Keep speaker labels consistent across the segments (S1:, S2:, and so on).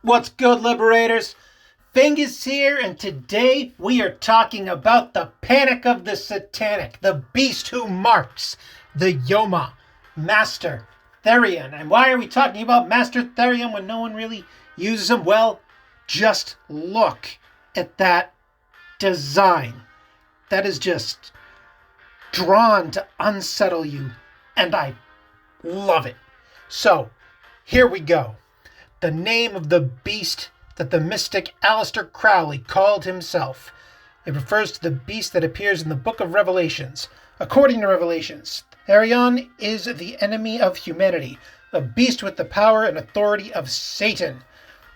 S1: What's good, Liberators? Fingers here, and today we are talking about the panic of the Satanic, the beast who marks the Yoma, Master Therion. And why are we talking about Master Therion when no one really uses him? Well, just look at that design. That is just drawn to unsettle you, and I love it. So, here we go. The name of the beast that the mystic Aleister Crowley called himself. It refers to the beast that appears in the Book of Revelations. According to Revelations, Therion is the enemy of humanity, a beast with the power and authority of Satan.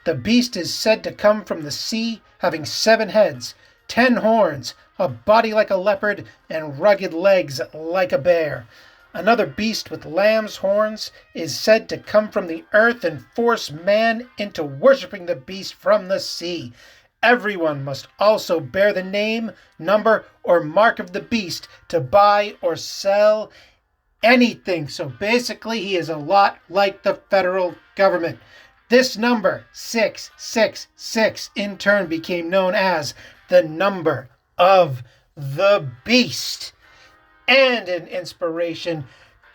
S1: The beast is said to come from the sea, having 7 heads, 10 horns, a body like a leopard, and rugged legs like a bear. Another beast with lamb's horns is said to come from the earth and force man into worshipping the beast from the sea. Everyone must also bear the name, number, or mark of the beast to buy or sell anything. So basically, he is a lot like the federal government. This number, 666, in turn became known as the number of the beast. And an inspiration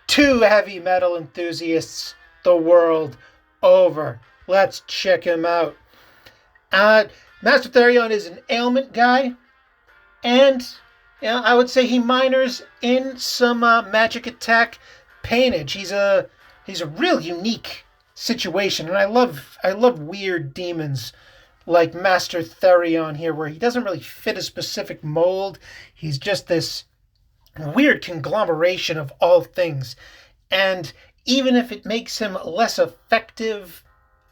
S1: to heavy metal enthusiasts the world over. Let's check him out. Master Therion is an ailment guy, and I would say he minors in some magic attack painage. He's a real unique situation, and I love weird demons like Master Therion here, where he doesn't really fit a specific mold. He's just this weird conglomeration of all things. And even if it makes him less effective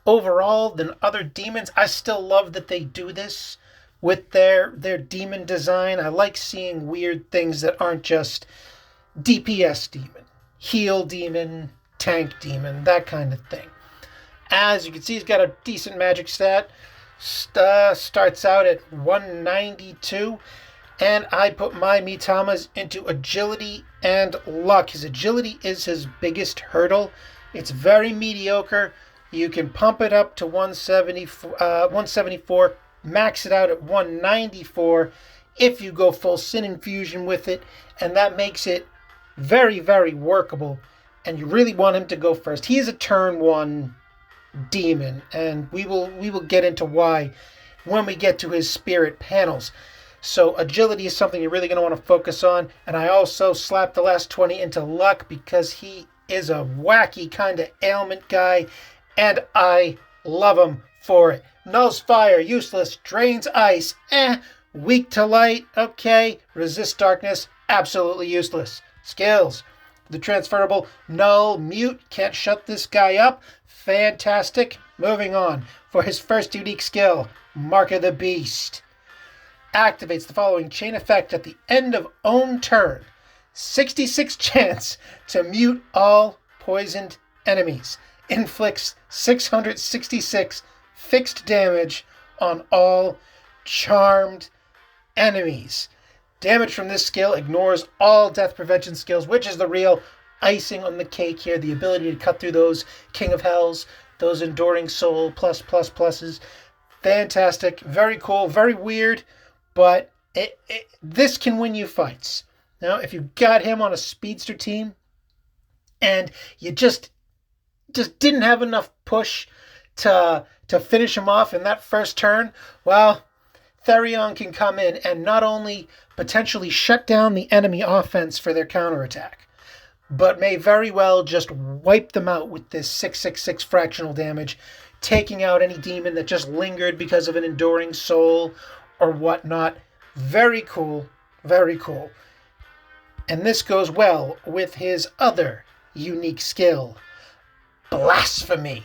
S1: overall than other demons, I still love that they do this with their demon design. I like seeing weird things that aren't just DPS demon, heal demon, tank demon, that kind of thing. As you can see, he's got a decent magic stat. Starts out at 192. And I put my Mitamas into agility and luck. His agility is his biggest hurdle. It's very mediocre. You can pump it up to 174, max it out at 194 if you go full Sin Infusion with it. And that makes it very, very workable. And you really want him to go first. He is a turn 1 demon. And we will get into why when we get to his spirit panels. So agility is something you're really going to want to focus on. And I also slapped the last 20 into luck because he is a wacky kind of ailment guy. And I love him for it. Nulls fire, useless, drains ice, weak to light, okay. Resist darkness, absolutely useless. Skills, the transferable null, mute, can't shut this guy up. Fantastic. Moving on. For his first unique skill, Mark of the Beast. Activates the following chain effect at the end of own turn. 66 chance to mute all poisoned enemies. Inflicts 666 fixed damage on all charmed enemies. Damage from this skill ignores all death prevention skills, which is the real icing on the cake here. The ability to cut through those King of Hells, those Enduring Soul pluses. Fantastic. Very cool. Very weird. But this can win you fights. Now, if you got him on a speedster team and you just didn't have enough push to finish him off in that first turn, well, Therion can come in and not only potentially shut down the enemy offense for their counterattack, but may very well just wipe them out with this 666 fractional damage, taking out any demon that just lingered because of an Enduring Soul or whatnot. Very cool, very cool. And this goes well with his other unique skill, Blasphemy.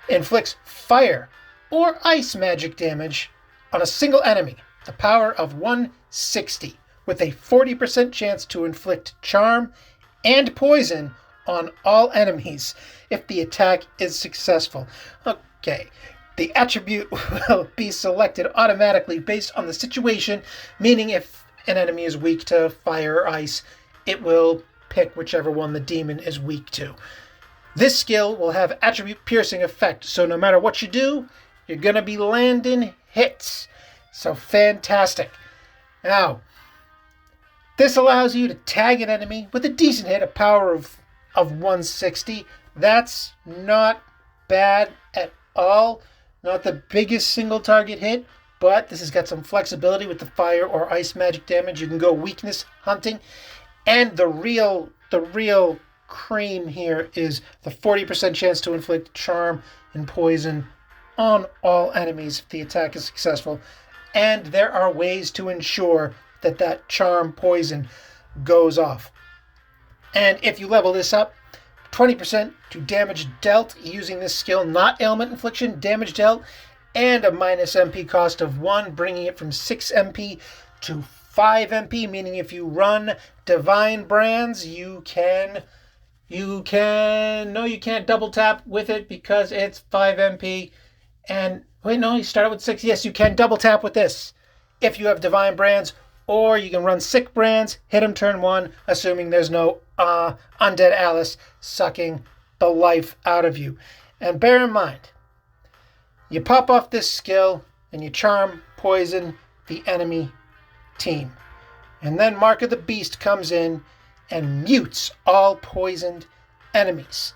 S1: Inflicts fire or ice magic damage on a single enemy, the power of 160, with a 40% chance to inflict charm and poison on all enemies if the attack is successful. Okay. The attribute will be selected automatically based on the situation, meaning if an enemy is weak to fire or ice, it will pick whichever one the demon is weak to. This skill will have attribute piercing effect, so no matter what you do, you're going to be landing hits. So fantastic. Now, this allows you to tag an enemy with a decent hit, a power of 160. That's not bad at all. Not the biggest single target hit, but this has got some flexibility with the fire or ice magic damage. You can go weakness hunting. And the real cream here is the 40% chance to inflict charm and poison on all enemies if the attack is successful. And there are ways to ensure that charm poison goes off. And if you level this up, 20% to damage dealt using this skill, not ailment infliction, damage dealt, and a minus MP cost of 1, bringing it from 6 MP to 5 MP, meaning if you run Divine Brands, you can't double tap with it because it's 5 MP. And wait, no, you started with 6. Yes, you can double tap with this if you have Divine Brands, or you can run Sick Brands, hit him turn 1, assuming there's no Undead Alice sucking the life out of you. And bear in mind, you pop off this skill and you charm poison the enemy team. And then Mark of the Beast comes in and mutes all poisoned enemies,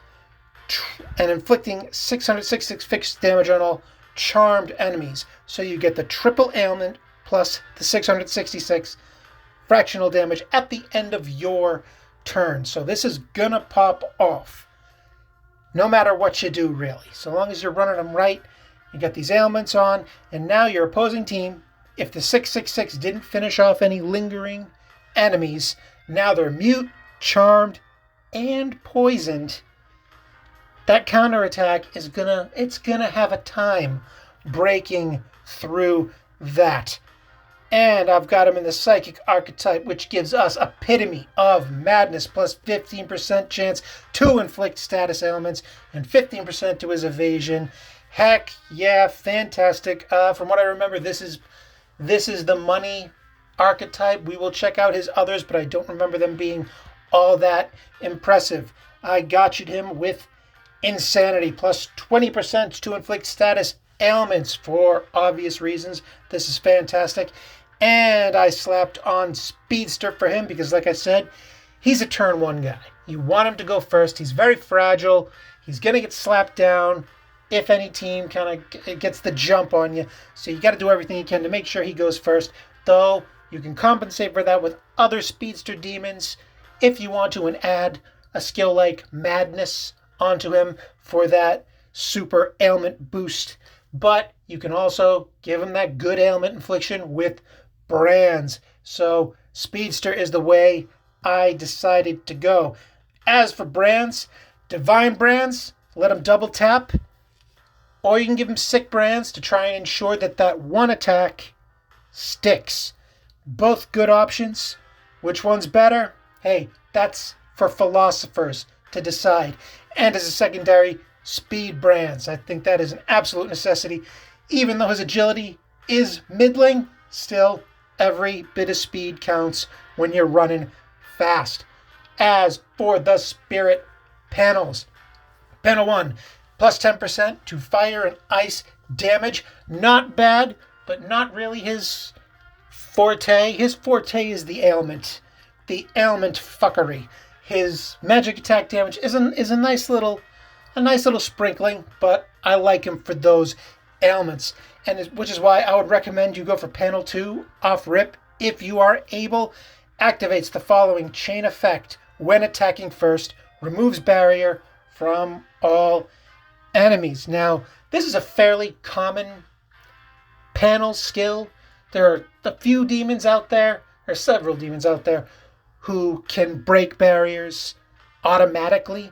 S1: and inflicting 666 fixed damage on all charmed enemies. So you get the triple ailment plus the 666 fractional damage at the end of your turn. So this is gonna pop off no matter what you do, really. So long as you're running them right, you got these ailments on, and now your opposing team, if the 666 didn't finish off any lingering enemies, now they're mute, charmed, and poisoned. That counterattack is gonna have a time breaking through that. And I've got him in the Psychic archetype, which gives us Epitome of Madness, plus 15% chance to inflict status ailments and 15% to his evasion. Heck yeah, fantastic. From what I remember, this is the money archetype. We will check out his others, but I don't remember them being all that impressive. I gotcha'd him with Insanity, plus 20% to inflict status ailments for obvious reasons. This is fantastic. And I slapped on Speedster for him because, like I said, he's a turn 1 guy. You want him to go first. He's very fragile. He's going to get slapped down if any team kind of gets the jump on you. So you got to do everything you can to make sure he goes first. Though you can compensate for that with other Speedster demons if you want to, and add a skill like Madness onto him for that super ailment boost. But you can also give him that good ailment infliction with Brands. So Speedster is the way I decided to go. As for Brands, Divine Brands, let him double tap. Or you can give him Sick Brands to try and ensure that one attack sticks. Both good options. Which one's better? Hey, that's for philosophers to decide. And as a secondary, Speed Brands. I think that is an absolute necessity. Even though his agility is middling, still every bit of speed counts when you're running fast. As for the Spirit panels, panel 1, plus 10% to fire and ice damage. Not bad, but not really his forte. His forte is the ailment fuckery. His magic attack damage is a nice little sprinkling, but I like him for those ailments, which is why I would recommend you go for panel 2 off rip if you are able. Activates the following chain effect when attacking first, removes barrier from all enemies. Now, this is a fairly common panel skill. There are a few demons out there, or several demons out there, who can break barriers automatically,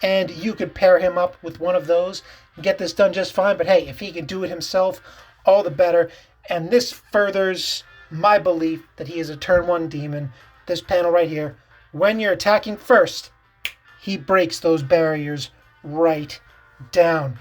S1: and you could pair him up with one of those and get this done just fine. But hey, if he can do it himself, all the better. And this furthers my belief that he is a turn 1 demon. This panel right here, when you're attacking first, he breaks those barriers right down.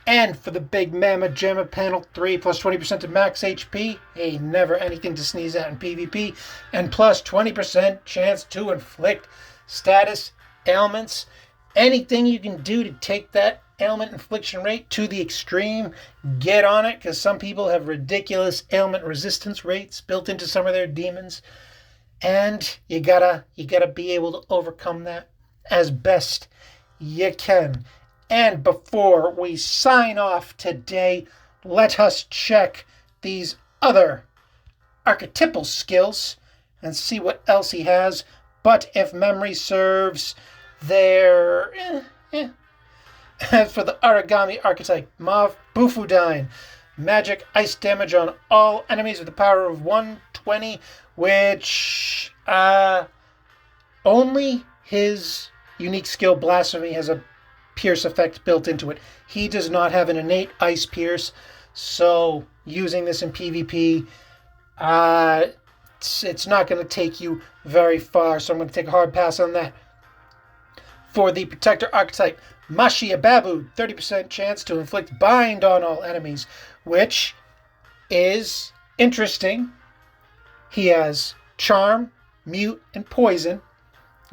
S1: And for the big Mamma Jamma panel 3, plus 20% to max HP. Hey, never anything to sneeze at in PvP. And plus 20% chance to inflict status ailments. anything you can do to take that ailment infliction rate to the extreme, get on it, because some people have ridiculous ailment resistance rates built into some of their demons, and you gotta be able to overcome that as best you can. And before we sign off today, let us check these other archetypal skills and see what else he has. But if memory serves, they're As for the Origami archetype, Mav Bufudine. Magic ice damage on all enemies with a power of 120, which only his unique skill Blasphemy has a pierce effect built into it. He does not have an innate ice pierce, so using this in PvP, it's not going to take you very far, so I'm going to take a hard pass on that. For the Protector archetype, Mashia Babu, 30% chance to inflict bind on all enemies, which is interesting. He has Charm, Mute, and Poison.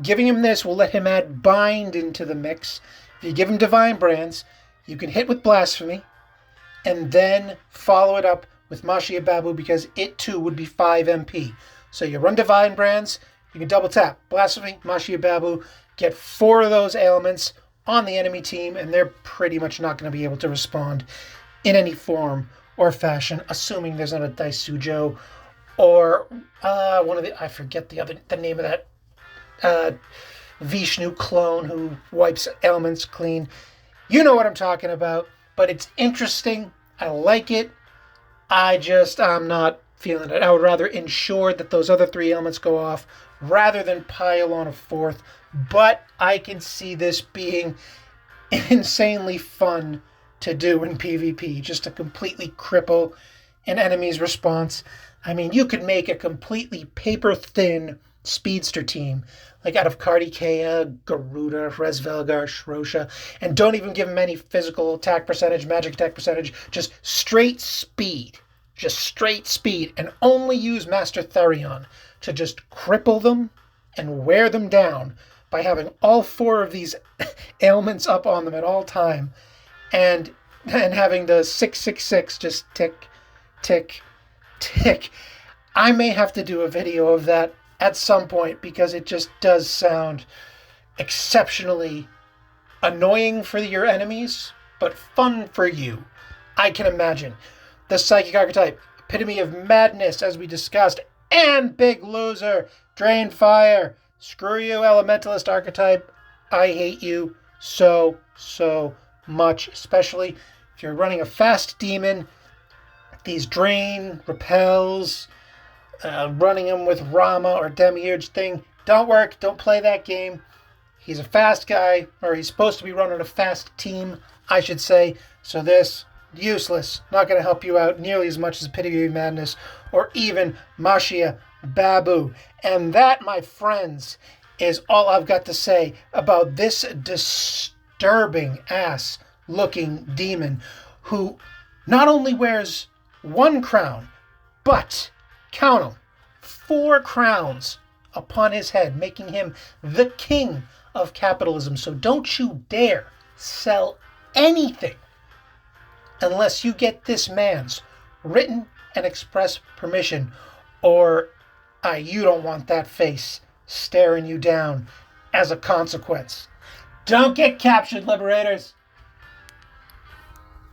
S1: Giving him this will let him add bind into the mix. If you give him Divine Brands, you can hit with Blasphemy, and then follow it up with Mashia Babu because it too would be 5 MP. So you run Divine Brands, you can double tap Blasphemy, Mashia Babu, get 4 of those ailments on the enemy team, and they're pretty much not going to be able to respond in any form or fashion, assuming there's not a Daisujo or one of the, I forget the name of that Vishnu clone who wipes ailments clean. You know what I'm talking about, but it's interesting. I like it. I'm not feeling it. I would rather ensure that those other 3 ailments go off rather than pile on a 4th. But I can see this being insanely fun to do in PvP, just to completely cripple an enemy's response. I mean, you could make a completely paper-thin speedster team, like out of Kartikeya, Garuda, Resvelgar, Shrosha, and don't even give him any physical attack percentage, magic attack percentage, just straight speed. Just straight speed, and only use Master Therion to just cripple them and wear them down by having all 4 of these ailments up on them at all time, and having the 666 just tick, tick, tick. I may have to do a video of that at some point because it just does sound exceptionally annoying for your enemies, but fun for you. I can imagine. The Psychic archetype, epitome of madness, as we discussed, and big loser, Drain Fire. Screw you, Elementalist archetype. I hate you so much, especially if you're running a fast demon. These Drain, Repels, running them with Rama or Demiurge thing, don't work. Don't play that game. He's a fast guy, or he's supposed to be running a fast team, I should say. So this, useless. Not going to help you out nearly as much as Epitome of Madness or even Mashia Babu. And that, my friends, is all I've got to say about this disturbing ass looking demon who not only wears 1 crown, but, count 'em, 4 crowns upon his head, making him the king of capitalism. So don't you dare sell anything unless you get this man's written and express permission, or you don't want that face staring you down as a consequence. Don't get captured, liberators!